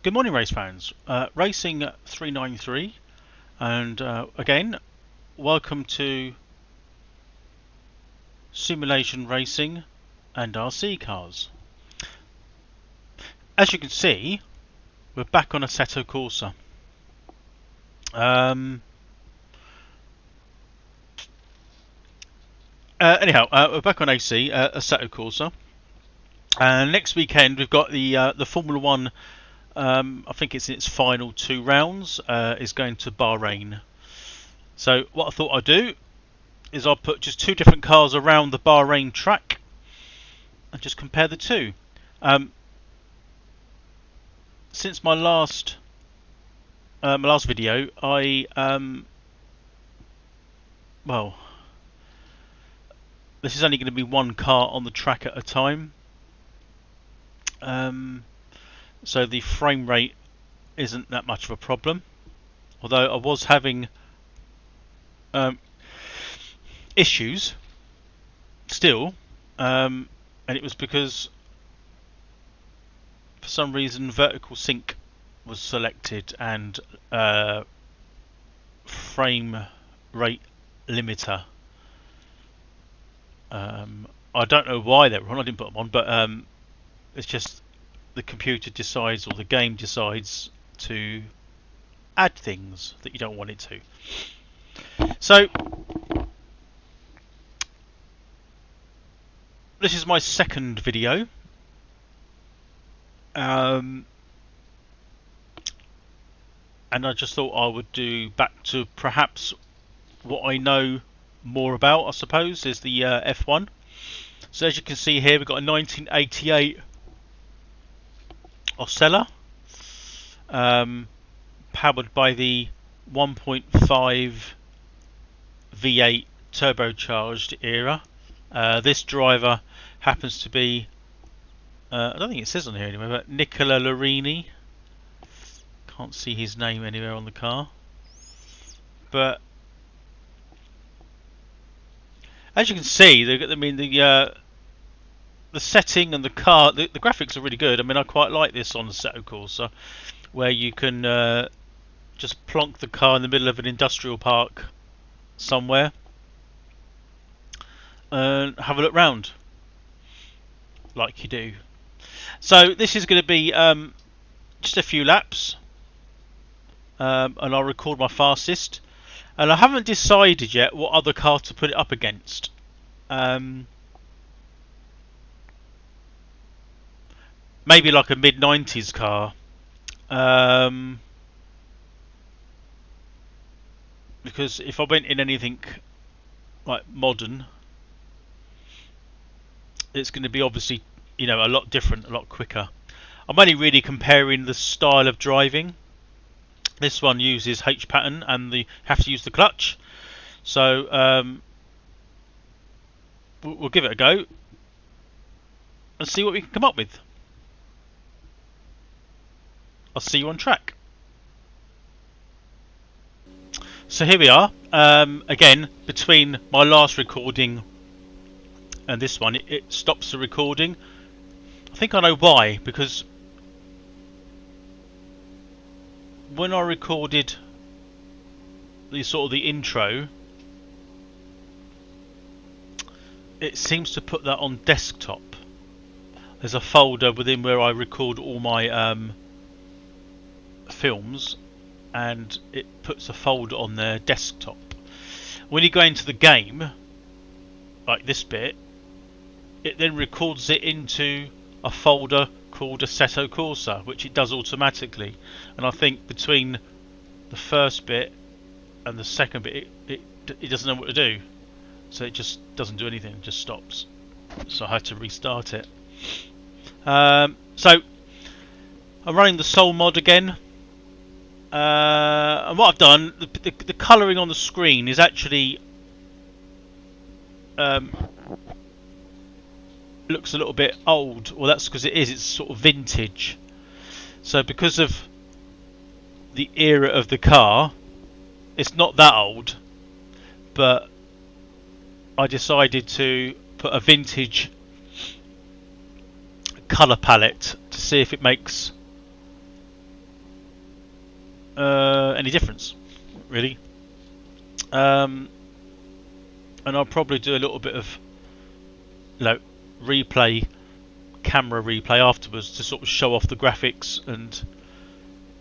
Good morning, race fans. Racing 393, and again, welcome to Simulation Racing and RC Cars. As you can see, we're back on Assetto Corsa. We're back on Assetto Corsa. And next weekend we've got the Formula One. I think it's in its final 2 rounds. Is going to Bahrain. So what I thought I'd do is I'll put just 2 different cars around the Bahrain track and just compare the 2. Since my last video, this is only going to be 1 car on the track at a time. So the frame rate isn't that much of a problem, although I was having issues still, and it was because for some reason vertical sync was selected and frame rate limiter. I don't know why they were on. I didn't put them on, but it's just the computer decides, or the game decides, to add things that you don't want it to. So this is my second video. And I just thought I would do back to perhaps what I know more about, I suppose, is the F1. So as you can see here, we've got a 1988 Osella, powered by the 1.5 V8 turbocharged era. This driver happens to be, I don't think it says on here anyway, but Nicola Larini. Can't see his name anywhere on the car, but as you can see, the setting and the car, the graphics are really good. I mean, I quite like this on Assetto Corsa, where you can just plonk the car in the middle of an industrial park somewhere and have a look round like you do. So this is going to be just a few laps, and I'll record my fastest. And I haven't decided yet what other car to put it up against. Maybe like a mid-90s car, because if I went in anything like modern, it's going to be obviously, a lot different, a lot quicker. I'm only really comparing the style of driving. This one uses H pattern and they have to use the clutch, so we'll give it a go and see what we can come up with. I'll see you on track. So here we are. Again, between my last recording and this one, it stops the recording. I think I know why, because when I recorded the intro, it seems to put that on desktop. There's a folder within where I record all my films, and it puts a folder on their desktop. When you go into the game, like this bit, it then records it into a folder called Assetto Corsa, which it does automatically. And I think between the first bit and the second bit, it doesn't know what to do, so it just doesn't do anything, it just stops. So I had to restart it. So I'm running the Soul mod again, and what I've done, the colouring on the screen is actually looks a little bit old. Well, that's because it's sort of vintage. So because of the era of the car, it's not that old, but I decided to put a vintage colour palette to see if it makes any difference, really. And I'll probably do a little bit of, replay, camera replay afterwards to sort of show off the graphics and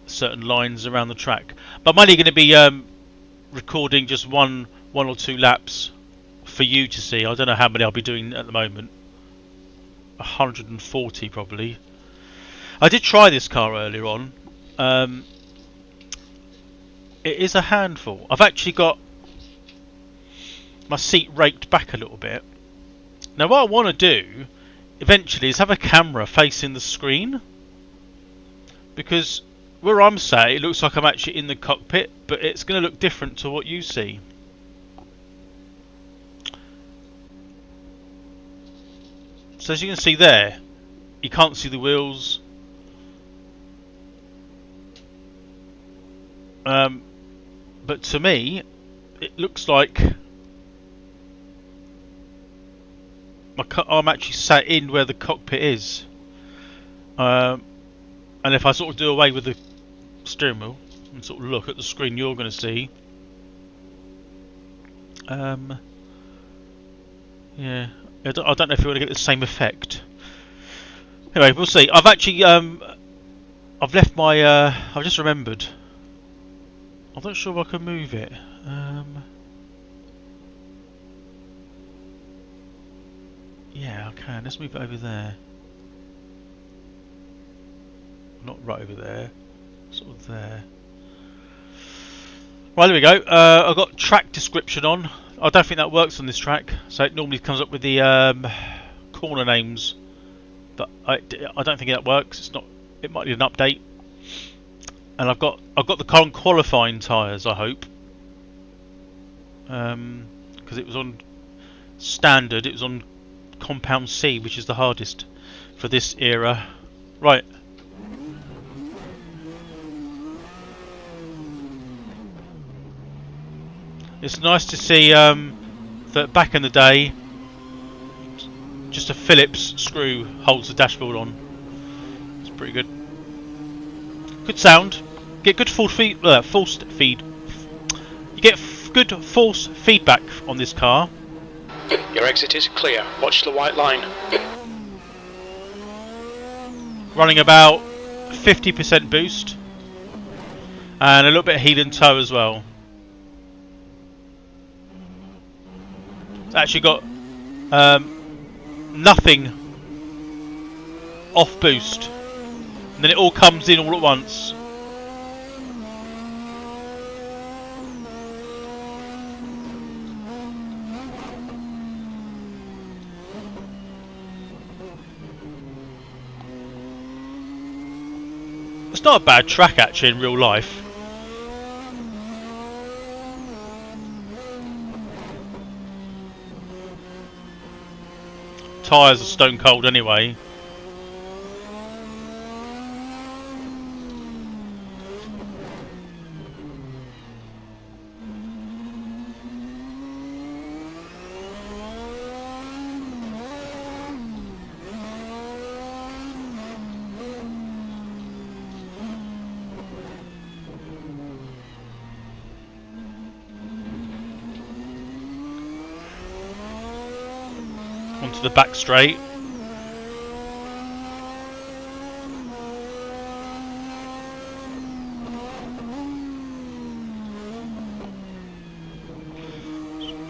certain lines around the track. But I'm only going to be recording just one or two laps for you to see. I don't know how many I'll be doing at the moment. 140 probably. I did try this car earlier on. It is a handful. I've actually got my seat raked back a little bit. Now what I want to do eventually is have a camera facing the screen, because where I'm sat it looks like I'm actually in the cockpit, but it's going to look different to what you see. So as you can see there, you can't see the wheels. But to me, it looks like I'm actually sat in where the cockpit is. And if I sort of do away with the steering wheel and sort of look at the screen you're going to see, yeah, I don't know if you're going to get the same effect. Anyway, we'll see. I've actually I've left my I've just remembered, I'm not sure if I can move it. Yeah, I can. Let's move it over there. Not right over there. Sort of there. Right, there we go. I've got track description on. I don't think that works on this track. So it normally comes up with the corner names, but I don't think that works. It's not. It might need an update. And I've got the qualifying tyres, I hope, because it was on standard. It was on compound C, which is the hardest for this era. Right. It's nice to see that back in the day, just a Phillips screw holds the dashboard on. It's pretty good. Good sound. Get good force feed. You get good force feedback on this car. Your exit is clear. Watch the white line. Running about 50% boost and a little bit of heel and toe as well. It's actually got nothing off boost, and then it all comes in all at once. It's not a bad track actually in real life. Tyres are stone cold anyway. Onto the back straight.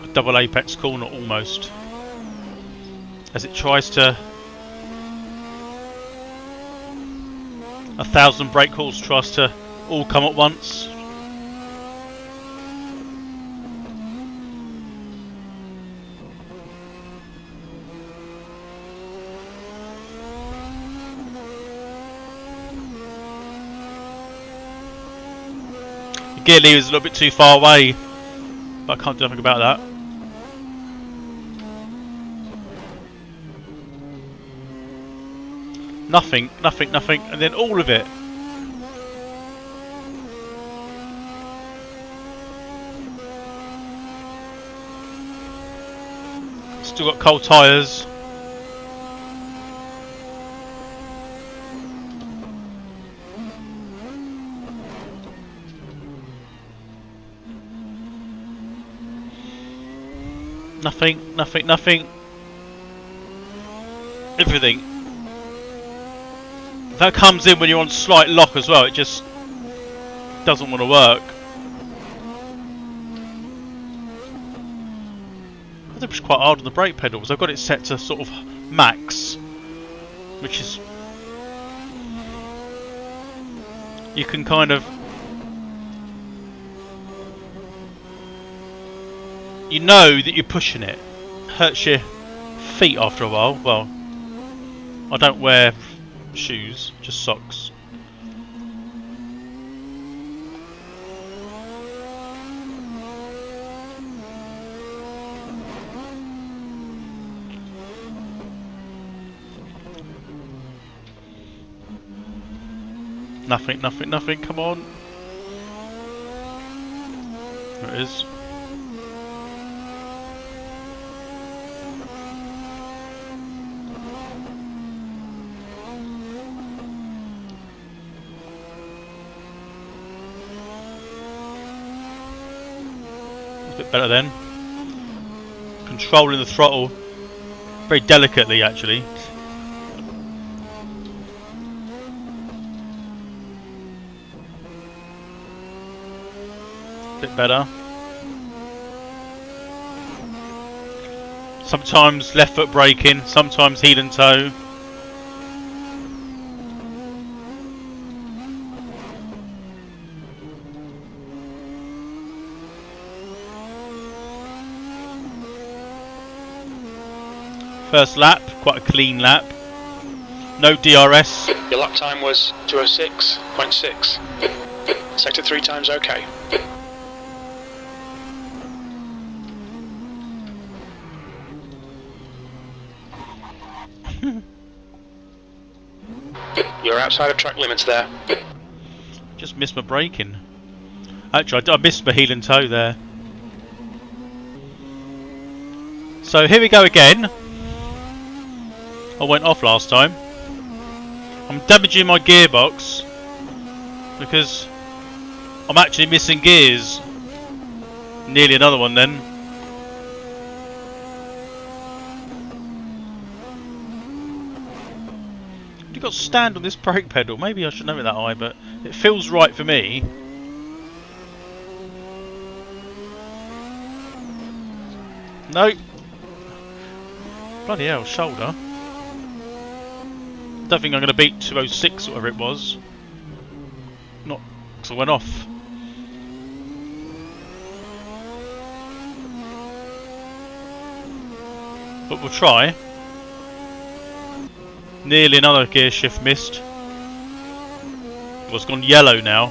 A double apex corner almost, as it tries to 1,000 brake calls, tries to all come at once. Gear lever is a little bit too far away, but I can't do anything about that. Nothing, and then all of it. Still got cold tyres. Nothing, nothing, nothing. Everything. That comes in when you're on slight lock as well. It just doesn't want to work. I push quite hard on the brake pedals. I've got it set to sort of max, which is, you can kind of, you know that you're pushing it. Hurts your feet after a while. Well, I don't wear shoes, just socks. Nothing, nothing, nothing, come on. There it is. A bit better then. Controlling the throttle very delicately, actually. Bit better. Sometimes left foot braking, sometimes heel and toe. First lap, quite a clean lap. No DRS. Your lap time was 2:06.6. Sector 3 times okay. You're outside of track limits there. Just missed my braking. Actually, I missed my heel and toe there. So here we go again. I went off last time. I'm damaging my gearbox because I'm actually missing gears. Nearly another one then. You've got to stand on this brake pedal. Maybe I shouldn't have it that high, but it feels right for me. No. Bloody hell, shoulder. Don't think I'm going to beat 206 or whatever it was. Not because I went off. But we'll try. Nearly another gear shift missed. Well, it's gone yellow now.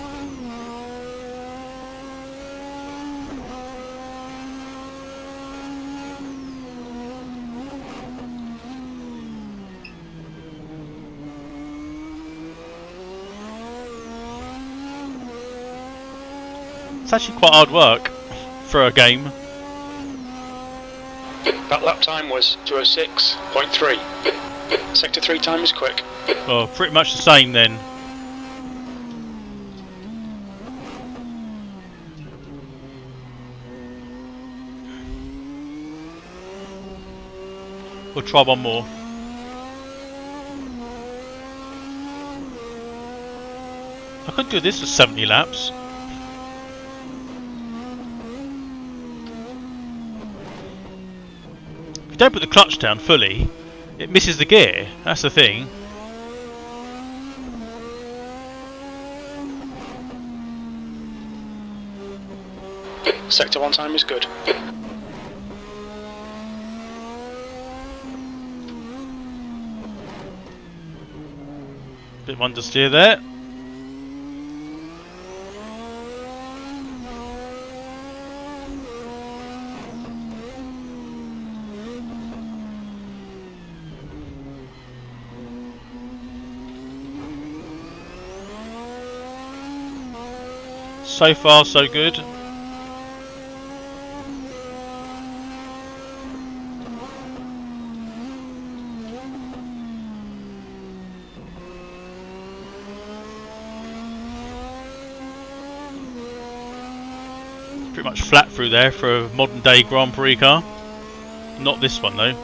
It's actually quite hard work for a game. That lap time was 2:06.3. Sector 3 time is quick. Well, pretty much the same then. We'll try one more. I could do this for 70 laps. If you don't put the clutch down fully, it misses the gear. That's the thing. Sector 1 time is good. Bit of understeer there. So far, so good. Pretty much flat through there for a modern day Grand Prix car. Not this one though.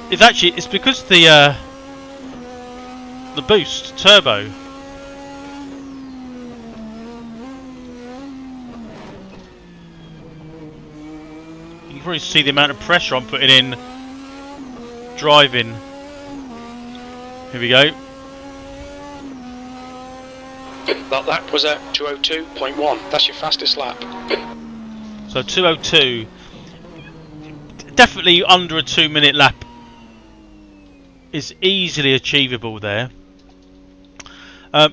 It's because the boost turbo. You can probably see the amount of pressure I'm putting in driving. Here we go. That lap was at 2:02.1. That's your fastest lap. So 2:02. Definitely under a 2-minute lap is easily achievable there. A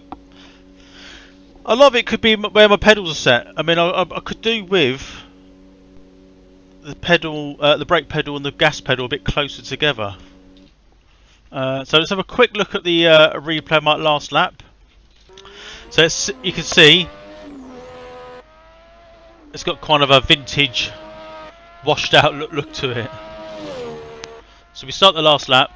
lot of it could be where my pedals are set. I mean, I could do with the pedal, the brake pedal and the gas pedal a bit closer together. So let's have a quick look at the replay of my last lap. So you can see it's got kind of a vintage, washed out look to it. So we start the last lap.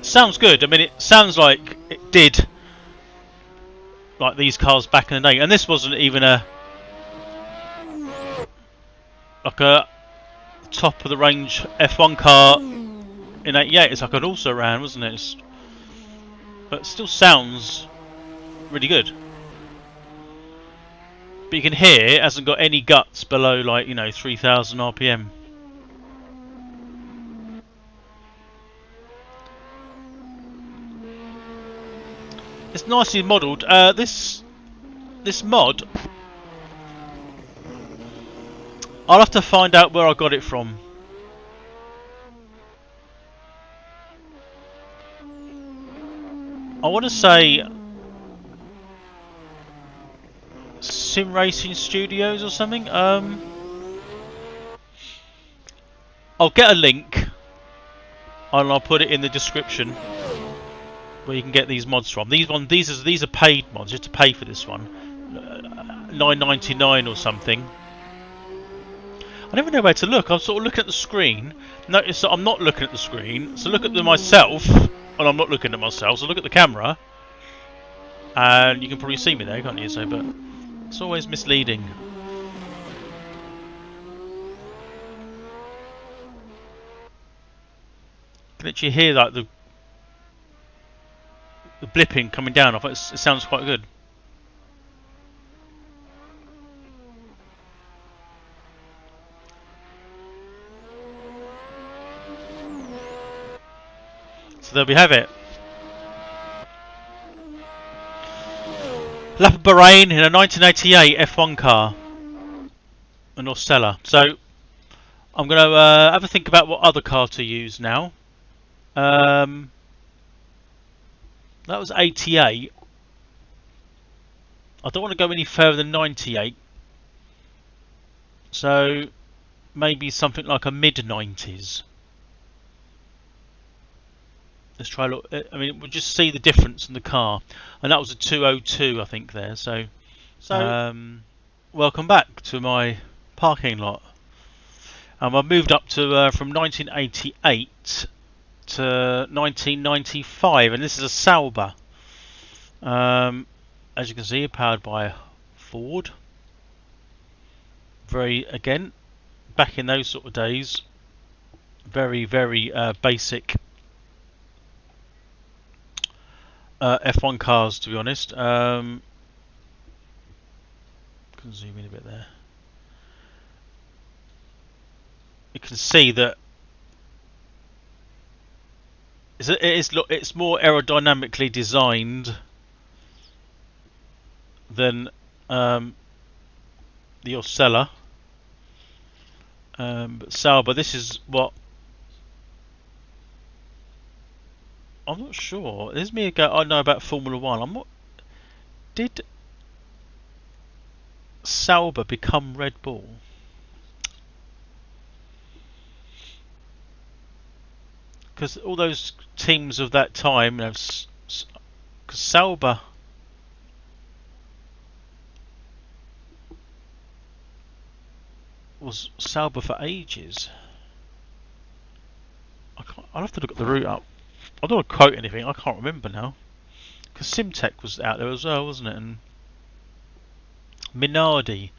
Sounds good. I mean, it sounds like it did, like these cars back in the day. And this wasn't even a top of the range F1 car in '88. It's like an also ran, wasn't it? But it still sounds really good. But you can hear it hasn't got any guts below, like, 3,000 RPM. It's nicely modelled. This mod, I'll have to find out where I got it from. I want to say Sim Racing Studios or something. I'll get a link and I'll put it in the description where you can get these mods from. These are paid mods. You have to pay for this one, $9.99 or something. I never know where to look. I'm sort of looking at the screen. Notice that I'm not looking at the screen. So look at myself, and I'm not looking at myself. So look at the camera, and you can probably see me there, can't you? So, but it's always misleading. You can actually hear like the blipping coming down. I thought it sounds quite good. So there we have it. Lap of Bahrain in a 1988 F1 car, an Osella. So I'm going to have a think about what other car to use now. That was 88. I don't want to go any further than 98. So maybe something like a mid-90s. Let's try a look. I mean, we'll just see the difference in the car, and that was a 202, I think there. So welcome back to my parking lot. I've moved up to from 1988 to 1995, and this is a Sauber. As you can see, powered by Ford. Again, back in those sort of days, very basic F1 cars, to be honest. Can zoom in a bit there. You can see that it's more aerodynamically designed than the Osella. But Sauber, this is what I'm not sure. There's me again. I know about Formula One. I'm not. Did Sauber become Red Bull? Because all those teams of that time, because Sauber was Sauber for ages. I'll have to look at the route up. I don't want to quote anything. I can't remember now. Because Simtech was out there as well, wasn't it? And Minardi.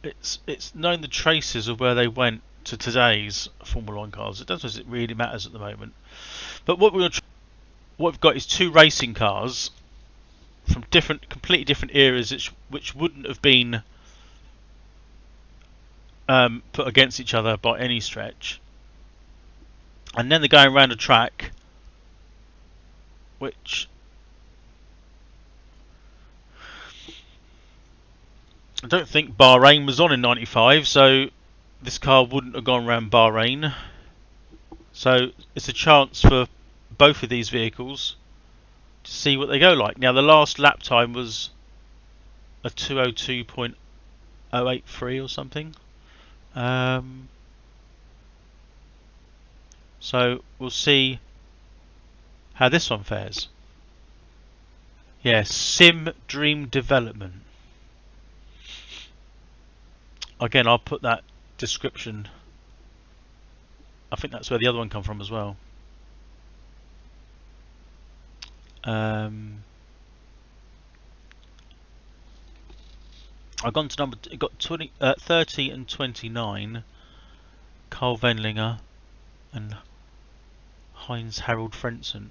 It's known the traces of where they went to today's Formula 1 cars. It doesn't it really matters at the moment. But what we've got is two racing cars from completely different eras, which wouldn't have been put against each other by any stretch. And then they're going around a track which I don't think Bahrain was on in '95, so this car wouldn't have gone around Bahrain. So it's a chance for both of these vehicles to see what they go like. Now the last lap time was a 2:02.083 or something. So we'll see how this one fares. Yeah, Sim Dream Development. Again, I'll put that description. I think that's where the other one come from as well. I've gone to it got 30 and 29. Carl Wendlinger and Heinz Harald Frentzen.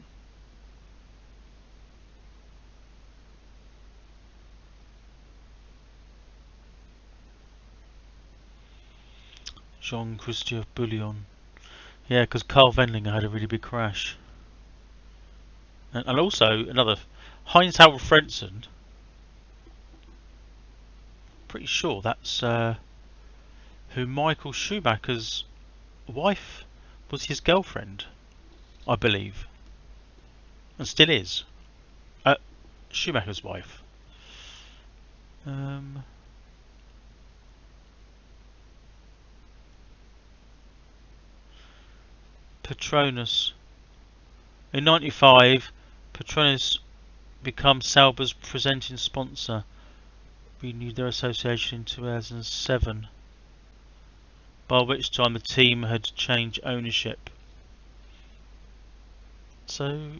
Jean-Christophe Bouillon. Yeah, because Carl Wendlinger had a really big crash. And also another Heinz Harald Frentzen. Pretty sure that's who Michael Schumacher's wife was, his girlfriend, I believe, and still is. Schumacher's wife. Petronas. In '95, Petronas became Sauber's presenting sponsor. Renewed their association in 2007, by which time the team had changed ownership. So,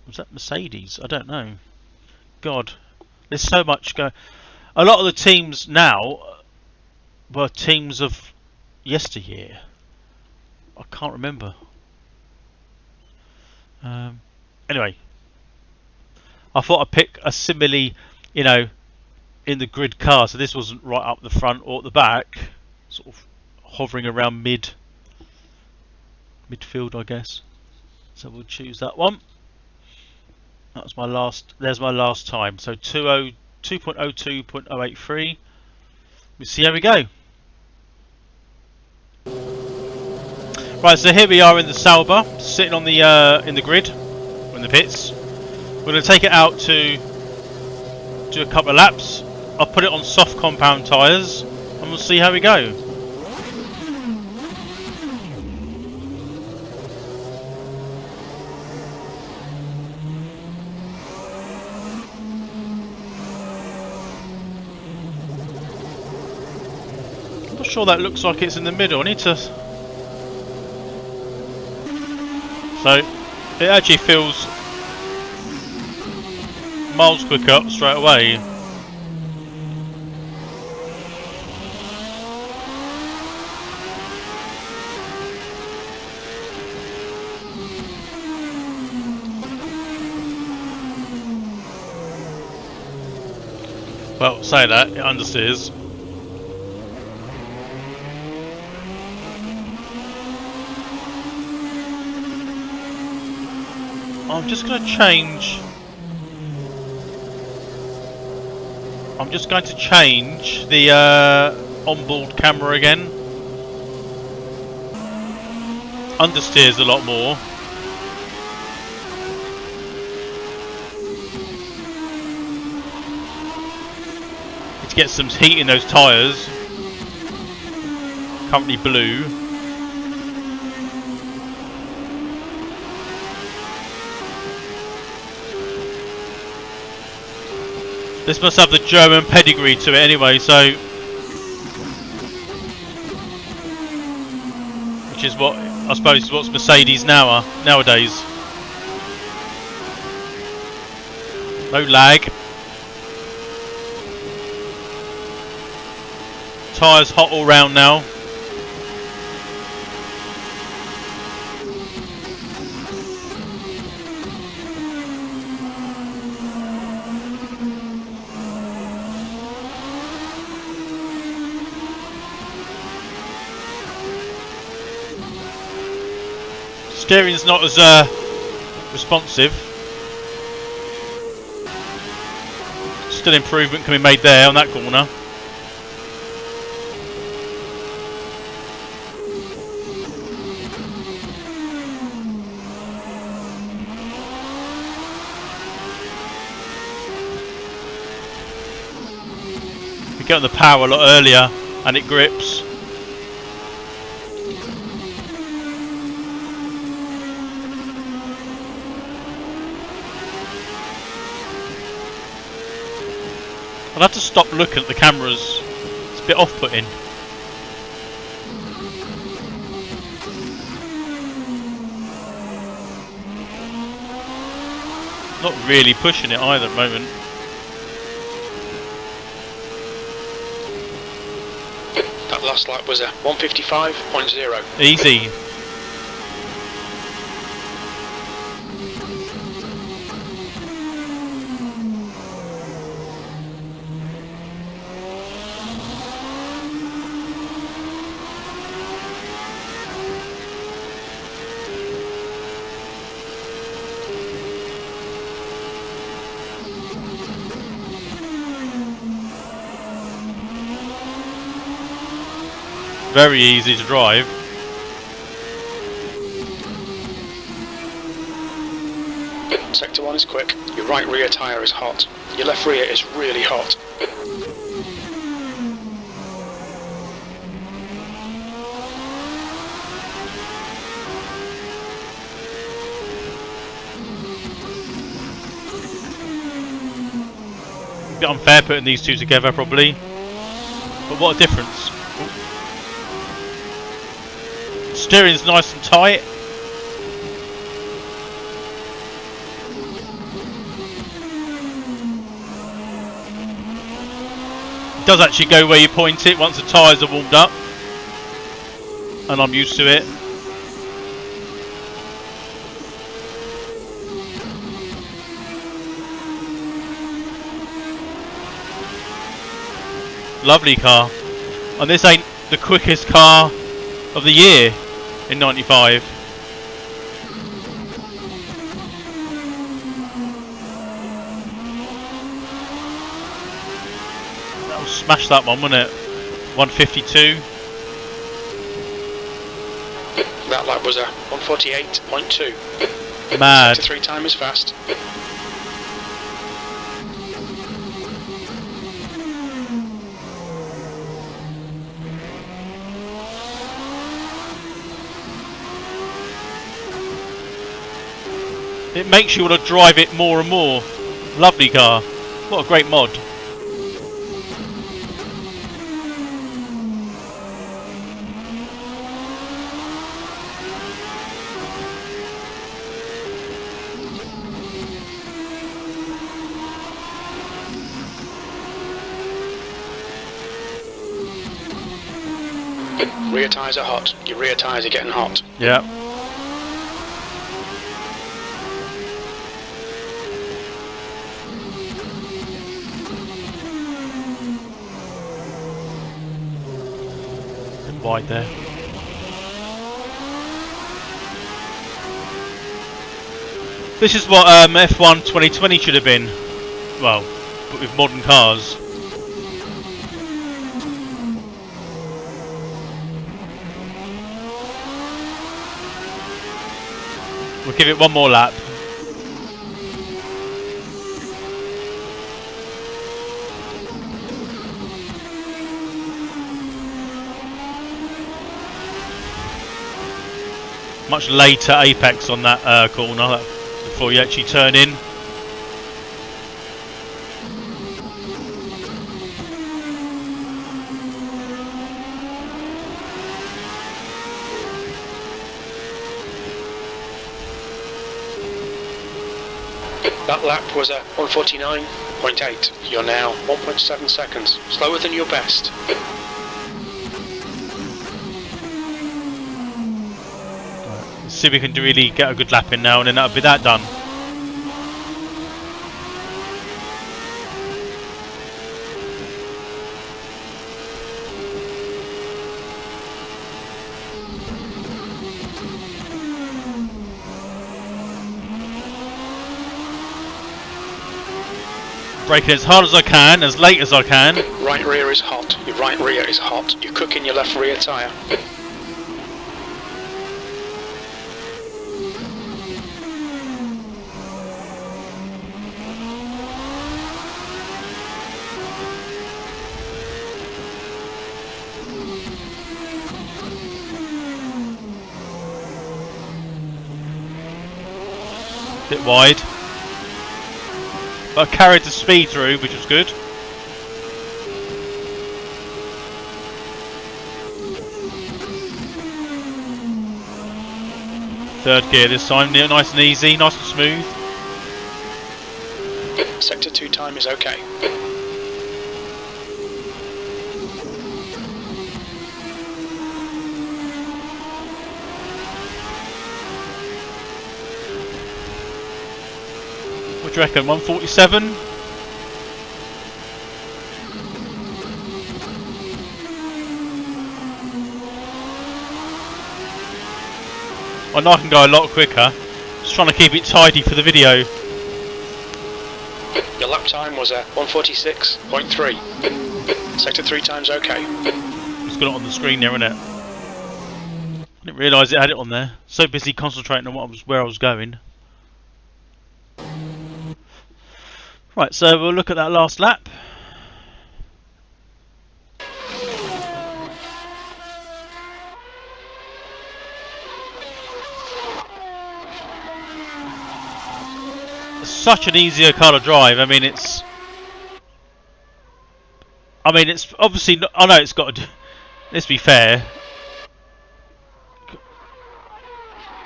was that Mercedes? I don't know. God, there's so much going. A lot of the teams now were teams of yesteryear. I can't remember. Anyway, I thought I'd pick a similarly, in the grid car. So this wasn't right up the front or at the back, sort of hovering around midfield, I guess. So we'll choose that one. That was my last. There's my last time. So 2.02.083. We'll see how we go. Right, so here we are in the Sauber, sitting on the in the grid, in the pits. We're going to take it out to do a couple of laps. I'll put it on soft compound tyres, and we'll see how we go. I'm not sure that looks like it's in the middle. I need to. So it actually feels miles quicker straight away. Well, say that, it understeers. I'm just going to change. I'm just going to change the onboard camera again. Understeers a lot more. Need to get some heat in those tyres. Currently blue. This must have the German pedigree to it anyway, so... Which is what, I suppose, is what's Mercedes now are, nowadays. No lag. Tyres hot all round now. Steering's not as responsive. Still improvement can be made there on that corner. We get on the power a lot earlier and it grips. I'll have to stop looking at the cameras. It's a bit off-putting. Not really pushing it either at the moment. That last lap was a 155.0. Easy. Very easy to drive. Sector 1 is quick. Your right rear tyre is hot. Your left rear is really hot. A bit unfair putting these two together probably. But what a difference. Steering's nice and tight. It does actually go where you point it once the tyres are warmed up. And I'm used to it. Lovely car. And this ain't the quickest car of the year in 95. That'll smash that one, won't it? 152. That lap was a 148.2. Mad. Sector 3 time is fast. It makes you want to drive it more and more. Lovely car. What a great mod. Rear tyres are hot. Your rear tyres are getting hot. Yeah. Wide there. This is what F1 2020 should have been. Well, but with modern cars. We'll give it one more lap. Much later apex on that corner before you actually turn in. That lap was a 1:49.8. You're now 1.7 seconds slower than your best. Let's see if we can really get a good lap in now, and then that'll be that done. Braking as hard as I can, as late as I can. Right rear is hot. Your right rear is hot. You're cooking your left rear tyre. Bit wide. But I carried the speed through, which was good. Third gear this time, nice and easy, nice and smooth. Sector 2 time is okay. What do you reckon, 147? I know I can go a lot quicker. Just trying to keep it tidy for the video. Your lap time was a 1:46.3. Sector 3 time's okay. It's got it on the screen there, isn't it? I didn't realise it had it on there. So busy concentrating on where I was going. Right, so we'll look at that last lap. Such an easier car to drive. I mean, it's obviously not, I know it's got to, let's be fair,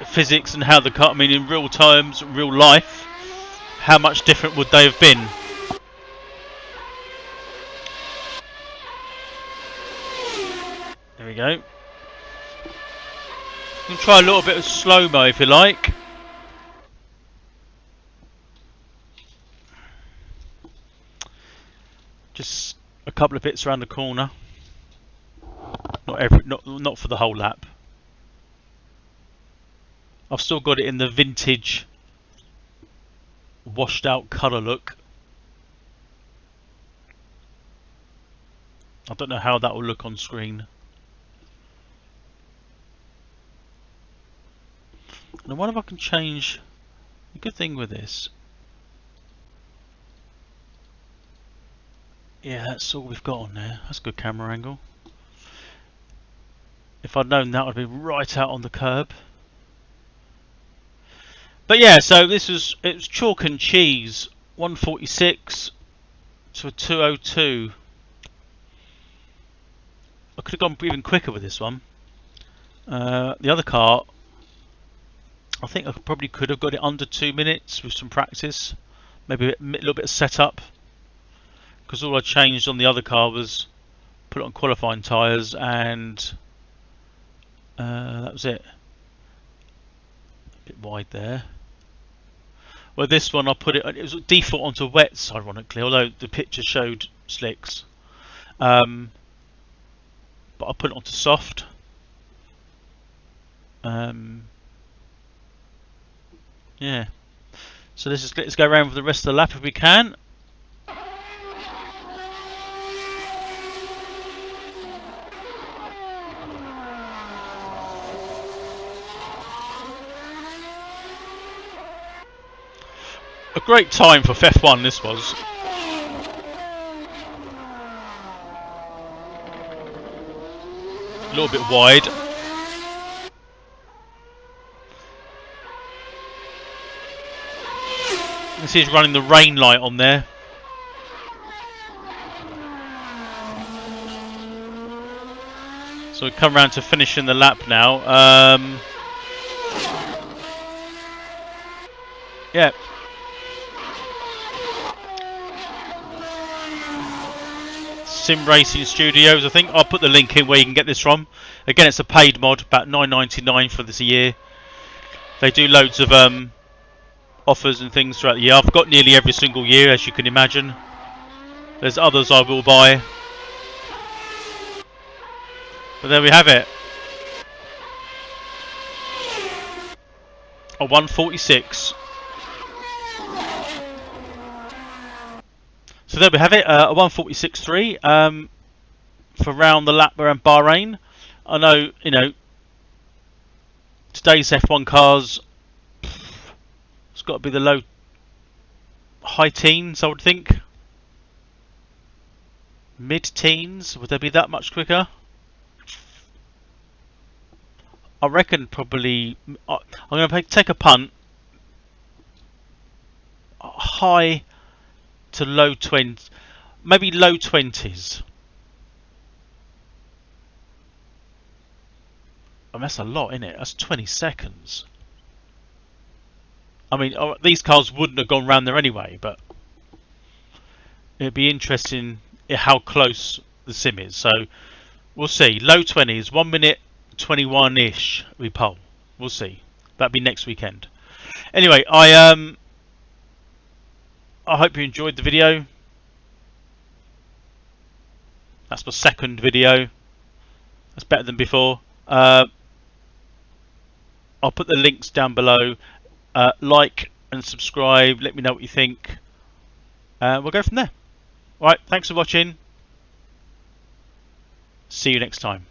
physics and how the car, I mean in real terms, real life, how much different would they have been? There we go. You can try a little bit of slow-mo if you like. Just a couple of bits around the corner. Not for the whole lap. I've still got it in the vintage washed out colour look. I don't know how that will look on screen. And I wonder if I can change. A good thing with this. Yeah, that's all we've got on there. That's a good camera angle. If I'd known that, I'd be right out on the curb. But yeah, so it was chalk and cheese. 146 to a 202. I could have gone even quicker with this one. The other car, I think I probably could have got it under 2 minutes with some practice. Maybe a little bit of setup. Because all I changed on the other car was put it on qualifying tyres and that was it. A bit wide there. Well, this one I put it was default onto wets, ironically, although the picture showed slicks. But I put it onto soft. Yeah. So let's go around for the rest of the lap if we can. A great time for F1 this was. A little bit wide. This is running the rain light on there. So we come around to finishing the lap now. Yeah. Sim Racing Studios, I think. I'll put the link in where you can get this from. Again, it's a paid mod, about $9.99 for this a year. They do loads of offers and things throughout the year. I've got nearly every single year, as you can imagine. There's others I will buy. But there we have it. A 146. So there we have it, a 146.3 for round the lap around Bahrain. I know, you know, today's F1 cars, it's got to be the high teens, I would think. Mid-teens, would they be that much quicker? I reckon probably, I'm going to take a punt, high to low 20s, maybe low 20s. I mean, that's a lot, isn't it? That's 20 seconds. I mean, these cars wouldn't have gone round there anyway, but it'd be interesting how close the sim is. So we'll see. Low 20s, 1 minute 21-ish we poll. We'll see. That'll be next weekend. Anyway, I hope you enjoyed the video. That's my second video. That's better than before. I'll put the links down below. Like and subscribe. Let me know what you think. We'll go from there. Alright, thanks for watching. See you next time.